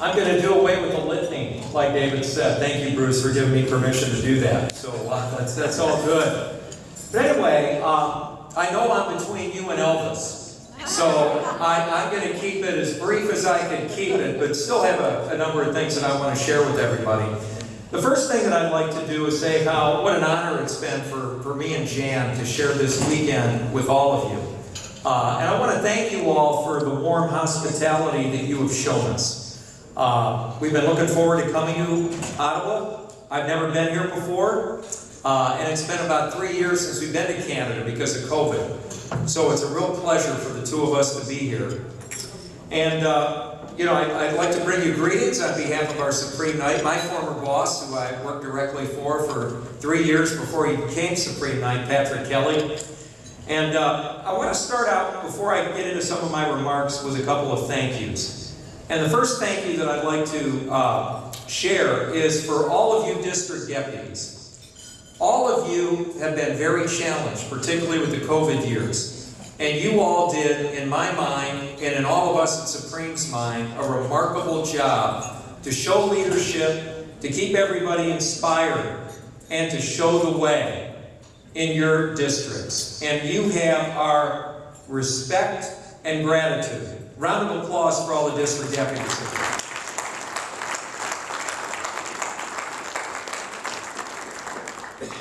I'm going to do away with the litany, like David said. Thank you, Bruce, for giving me permission to do that. So that's all good. But anyway, I know I'm between you and Elvis. So I'm going to keep it as brief as I can keep it, but still have a number of things that I want to share with everybody. The first thing that I'd like to do is say what an honor it's been for me and Jan to share this weekend with all of you. And I want to thank you all for the warm hospitality that you have shown us. We've been looking forward to coming to Ottawa. I've never been here before, and it's been about 3 years since we've been to Canada because of COVID. So it's a real pleasure for the two of us to be here. And you know, I'd like to bring you greetings on behalf of our Supreme Knight, my former boss, who I worked directly for 3 years before he became Supreme Knight, Patrick Kelly. And I want to start out, before I get into some of my remarks, with a couple of thank yous. And the first thank you that I'd like to share is for all of you district deputies. All of you have been very challenged, particularly with the COVID years. And you all did, in my mind, and in all of us at Supreme's mind, a remarkable job to show leadership, to keep everybody inspired, and to show the way in your districts. And you have our respect and gratitude. Round of applause for all the district deputies.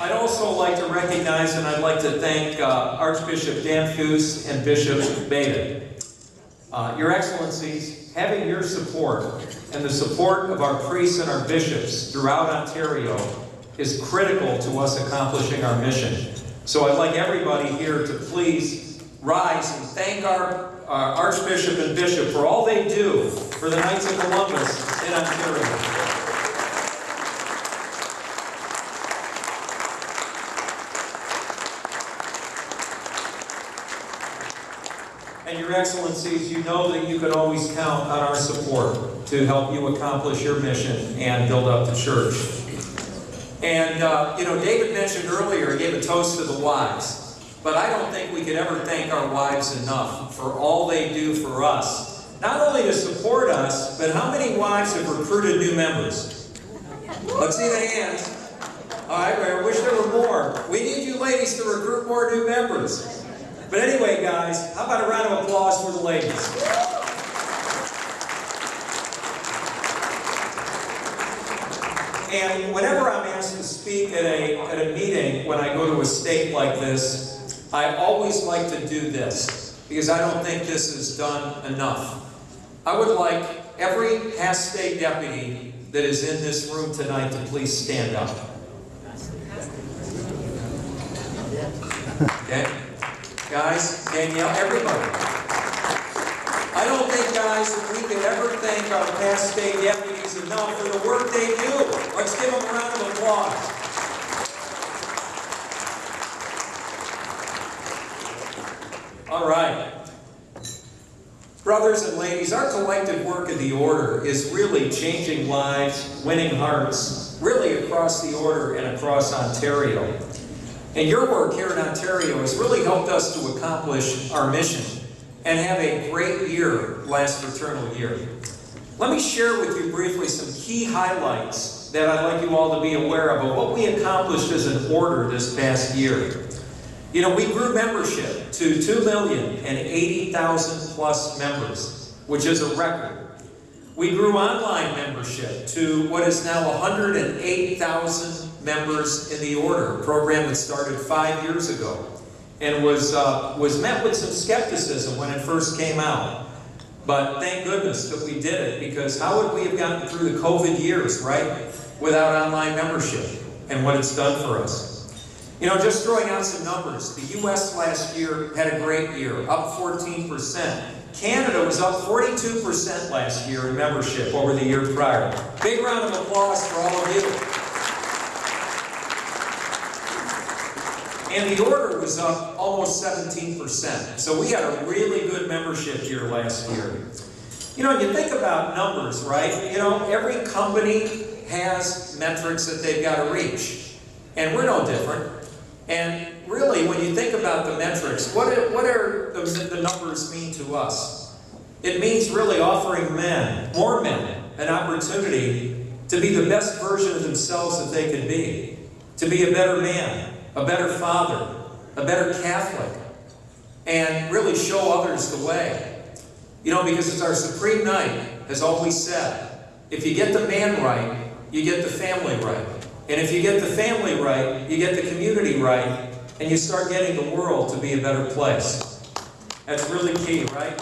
I'd also like to recognize, and I'd like to thank Archbishop Danfus and Bishop Beda. Your Excellencies, having your support and the support of our priests and our bishops throughout Ontario is critical to us accomplishing our mission. So I'd like everybody here to please rise and thank our Archbishop and Bishop for all they do for the Knights of Columbus in Ontario. And Your Excellencies, you know that you can always count on our support to help you accomplish your mission and build up the church. And, you know, David mentioned earlier, he gave a toast to the wives. But I don't think we could ever thank our wives enough for all they do for us. Not only to support us, but how many wives have recruited new members? Let's see the hands. All right, I wish there were more. We need you ladies to recruit more new members. But anyway, guys, how about a round of applause for the ladies? And whenever I'm asked to speak at a meeting, when I go to a state like this, I always like to do this, because I don't think this is done enough. I would like every past state deputy that is in this room tonight to please stand up. Okay? Guys, Danielle, everybody. I don't think, guys, that we can ever thank our past state deputies enough for the work they do. Let's give them a round of applause. All right. Brothers and ladies, our collective work in the Order is really changing lives, winning hearts, really across the Order and across Ontario. And your work here in Ontario has really helped us to accomplish our mission and have a great year last fraternal year. Let me share with you briefly some key highlights that I'd like you all to be aware of what we accomplished as an order this past year. You know, we grew membership to 2,080,000 plus members, which is a record. We grew online membership to what is now 108,000 members in the Order, a program that started 5 years ago and was met with some skepticism when it first came out. But thank goodness that we did it, because how would we have gotten through the COVID years, right, without online membership and what it's done for us? You know, just throwing out some numbers, the U.S. last year had a great year, up 14%. Canada was up 42% last year in membership over the year prior. Big round of applause for all of you. And the Order was up almost 17%. So we had a really good membership year last year. You know, you think about numbers, right? You know, every company has metrics that they've got to reach. And we're no different. And really, when you think about the metrics, what are the numbers mean to us? It means really offering more men, an opportunity to be the best version of themselves that they could be, to be a better man, a better father, a better Catholic, and really show others the way. You know, because as our Supreme Knight has always said, if you get the man right, you get the family right. And if you get the family right, you get the community right, and you start getting the world to be a better place. That's really key, right?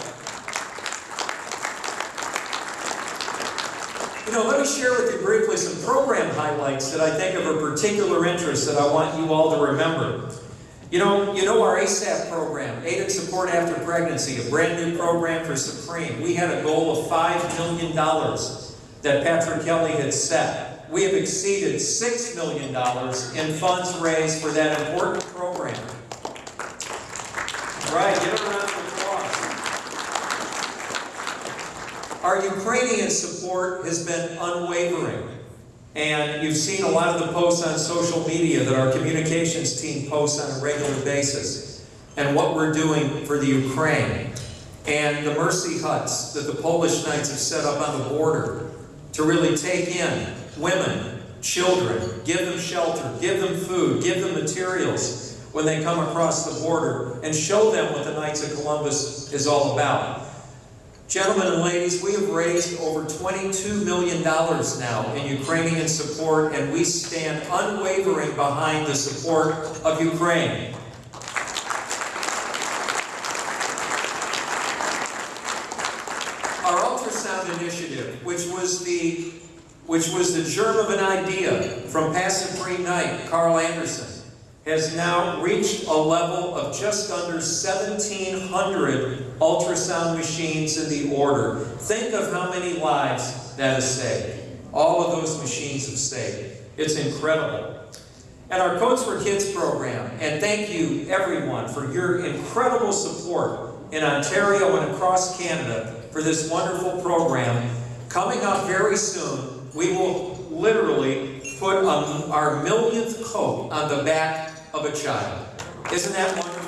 You know, let me share with you briefly some program highlights that I think of a particular interest that I want you all to remember. You know our ASAP program, Aid and Support After Pregnancy, a brand new program for Supreme. We had a goal of $5 million that Patrick Kelly had set. We have exceeded $6 million in funds raised for that important program. Right, give it a round of applause. Our Ukrainian support has been unwavering. And you've seen a lot of the posts on social media that our communications team posts on a regular basis, and what we're doing for the Ukraine, and the mercy huts that the Polish Knights have set up on the border to really take in women, children, give them shelter, give them food, give them materials when they come across the border, and show them what the Knights of Columbus is all about. Gentlemen and ladies, we have raised over $22 million now in Ukrainian support, and we stand unwavering behind the support of Ukraine. Our ultrasound initiative, which was the germ of an idea from past Supreme Knight Carl Anderson, has now reached a level of just under 1,700 ultrasound machines in the order. Think of how many lives that has saved. All of those machines have saved. It's incredible. And our Codes for Kids program, and thank you everyone for your incredible support in Ontario and across Canada for this wonderful program. Coming up very soon, we will literally put our millionth coat on the back of a child. Isn't that wonderful?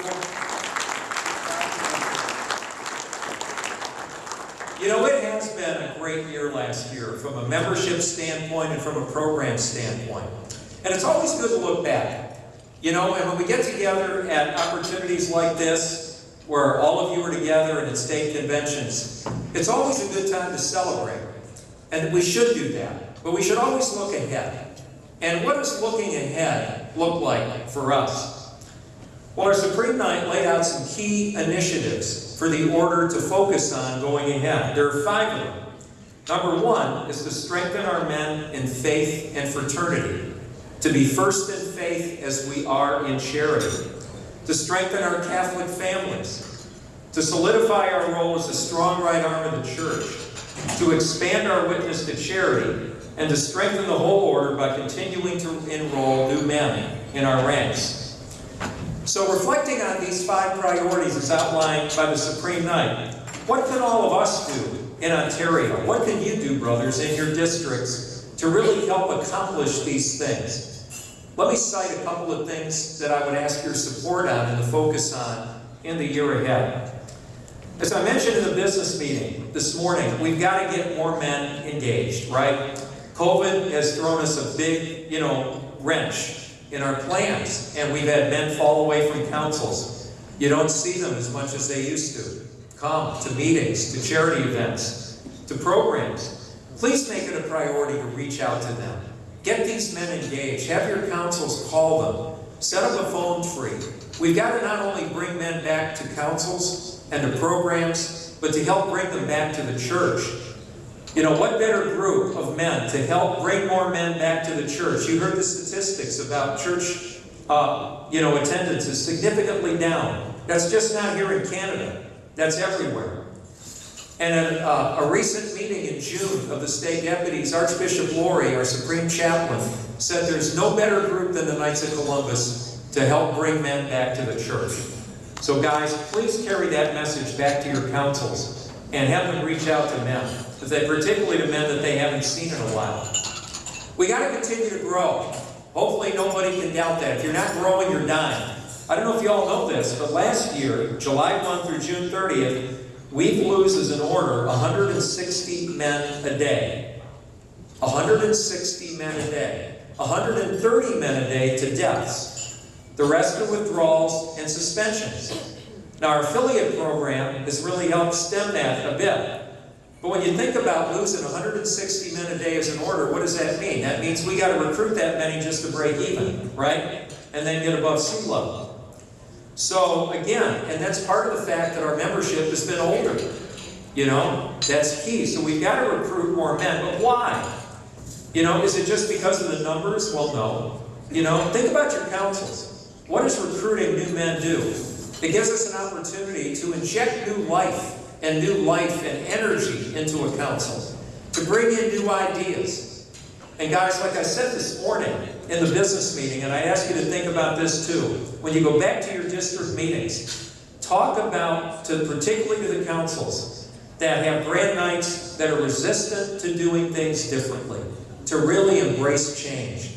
You know, it has been a great year last year from a membership standpoint and from a program standpoint. And it's always good to look back. You know, and when we get together at opportunities like this, where all of you are together and at state conventions, it's always a good time to celebrate. And we should do that. But we should always look ahead. And what does looking ahead look like for us? Well, our Supreme Knight laid out some key initiatives for the order to focus on going ahead. There are 5 of them. Number 1 is to strengthen our men in faith and fraternity, to be first in faith as we are in charity, to strengthen our Catholic families, to solidify our role as a strong right arm of the Church, to expand our witness to charity, and to strengthen the whole order by continuing to enroll new men in our ranks. So reflecting on these 5 priorities as outlined by the Supreme Knight, what can all of us do in Ontario? What can you do, brothers, in your districts to really help accomplish these things? Let me cite a couple of things that I would ask your support on and to focus on in the year ahead. As I mentioned in the business meeting this morning, we've got to get more men engaged, right? COVID has thrown us a big, wrench in our plans, and we've had men fall away from councils. You don't see them as much as they used to. Come to meetings, to charity events, to programs. Please make it a priority to reach out to them. Get these men engaged. Have your councils call them. Set up a phone tree. We've got to not only bring men back to councils and to programs, but to help bring them back to the church. You know, what better group of men to help bring more men back to the church? You heard the statistics about church, attendance is significantly down. That's just not here in Canada. That's everywhere. And at a recent meeting in June of the state deputies, Archbishop Laurie, our Supreme Chaplain, said there's no better group than the Knights of Columbus to help bring men back to the church. So guys, please carry that message back to your councils and have them reach out to men, particularly to men that they haven't seen in a while. We got to continue to grow. Hopefully nobody can doubt that. If you're not growing, you're dying. I don't know if you all know this, but last year, July 1 through June 30th, we've lose as an order 160 men a day. 160 men a day. 130 men a day to deaths. The rest are withdrawals and suspensions. Now, our affiliate program has really helped stem that a bit. But when you think about losing 160 men a day as an order, what does that mean? That means we got to recruit that many just to break even, right? And then get above sea level. So again, and that's part of the fact that our membership has been older. You know, that's key. So we've got to recruit more men. But why? You know, is it just because of the numbers? Well, no. You know, think about your councils. What does recruiting new men do? It gives us an opportunity to inject new life and energy into a council, to bring in new ideas. And guys, like I said this morning in the business meeting, and I ask you to think about this too, when you go back to your district meetings, talk about, particularly to the councils, that have grand nights that are resistant to doing things differently, to really embrace change.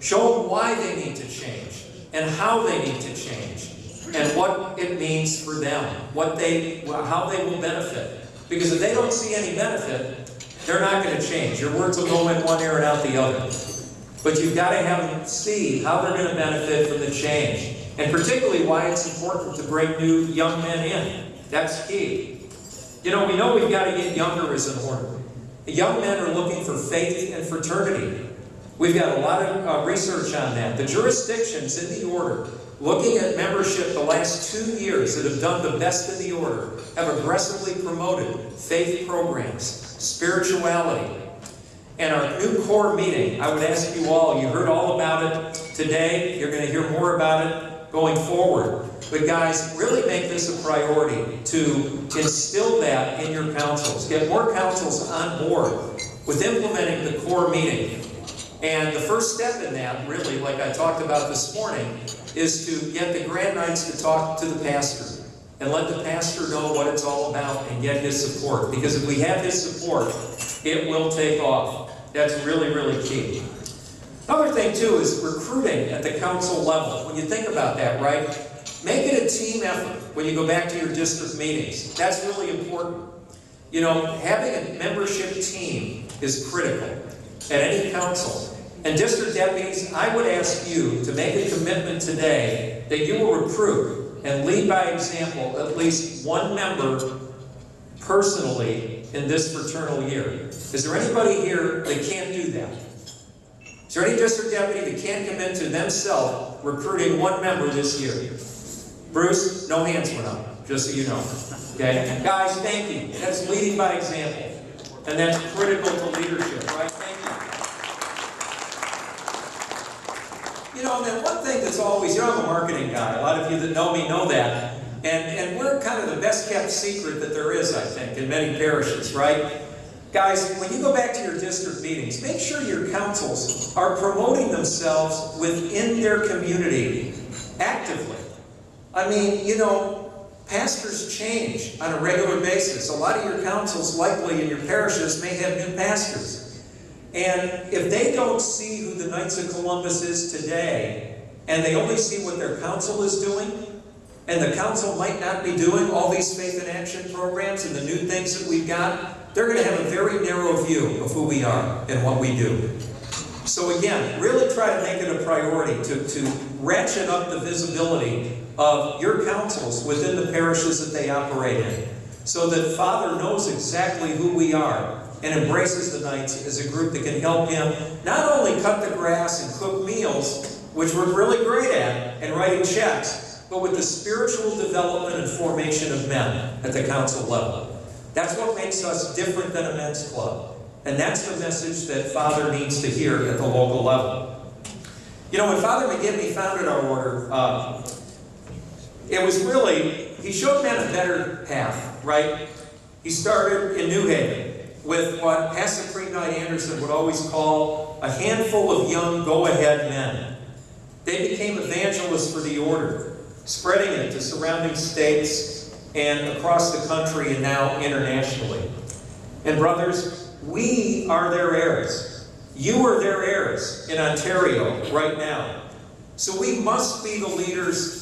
Show them why they need to change, and how they need to change, and what it means for them, how they will benefit. Because if they don't see any benefit, they're not going to change. Your words will go in one ear and out the other. But you've got to have them see how they're going to benefit from the change. And particularly why it's important to bring new young men in. That's key. You know we've got to get younger as an order. The young men are looking for faith and fraternity. We've got a lot of research on that. The jurisdictions in the order, looking at membership the last 2 years that have done the best in the order, have aggressively promoted faith programs, spirituality. And our new core meeting, I would ask you all, you heard all about it today, you're going to hear more about it going forward. But guys, really make this a priority to instill that in your councils. Get more councils on board with implementing the core meeting. And the first step in that, really, like I talked about this morning, is to get the grand nights to talk to the pastor and let the pastor know what it's all about and get his support. Because if we have his support, it will take off. That's really, really key. Another thing, too, is recruiting at the council level. When you think about that, right? Make it a team effort when you go back to your district meetings. That's really important. You know, having a membership team is critical at any council. And district deputies, I would ask you to make a commitment today that you will recruit and lead by example at least one member personally in this fraternal year. Is there anybody here that can't do that? Is there any district deputy that can't commit to themselves recruiting one member this year? Bruce, no hands went up, just so you know. Okay? Guys, thank you. That's leading by example. And that's critical to leadership, right? Thank you. You know, and then one thing that's always, you know, I'm a marketing guy. A lot of you that know me know that. And we're kind of the best kept secret that there is, I think, in many parishes, right? Guys, when you go back to your district meetings, make sure your councils are promoting themselves within their community actively. I mean, you know, pastors change on a regular basis. A lot of your councils, likely in your parishes, may have new pastors. And if they don't see who the Knights of Columbus is today, and they only see what their council is doing, and the council might not be doing all these faith in action programs and the new things that we've got, they're going to have a very narrow view of who we are and what we do. So again, really try to make it a priority to ratchet up the visibility of your councils within the parishes that they operate in, so that Father knows exactly who we are and embraces the Knights as a group that can help him not only cut the grass and cook meals, which we're really great at, and writing checks, but with the spiritual development and formation of men at the council level. That's what makes us different than a men's club. And that's the message that Father needs to hear at the local level. You know, when Father McGibney founded our order, it was really, he showed men a better path, right? He started in New Haven with what Pastor Supreme Knight Anderson would always call a handful of young go-ahead men. They became evangelists for the order, spreading it to surrounding states and across the country and now internationally. And brothers, we are their heirs. You are their heirs in Ontario right now. So we must be the leaders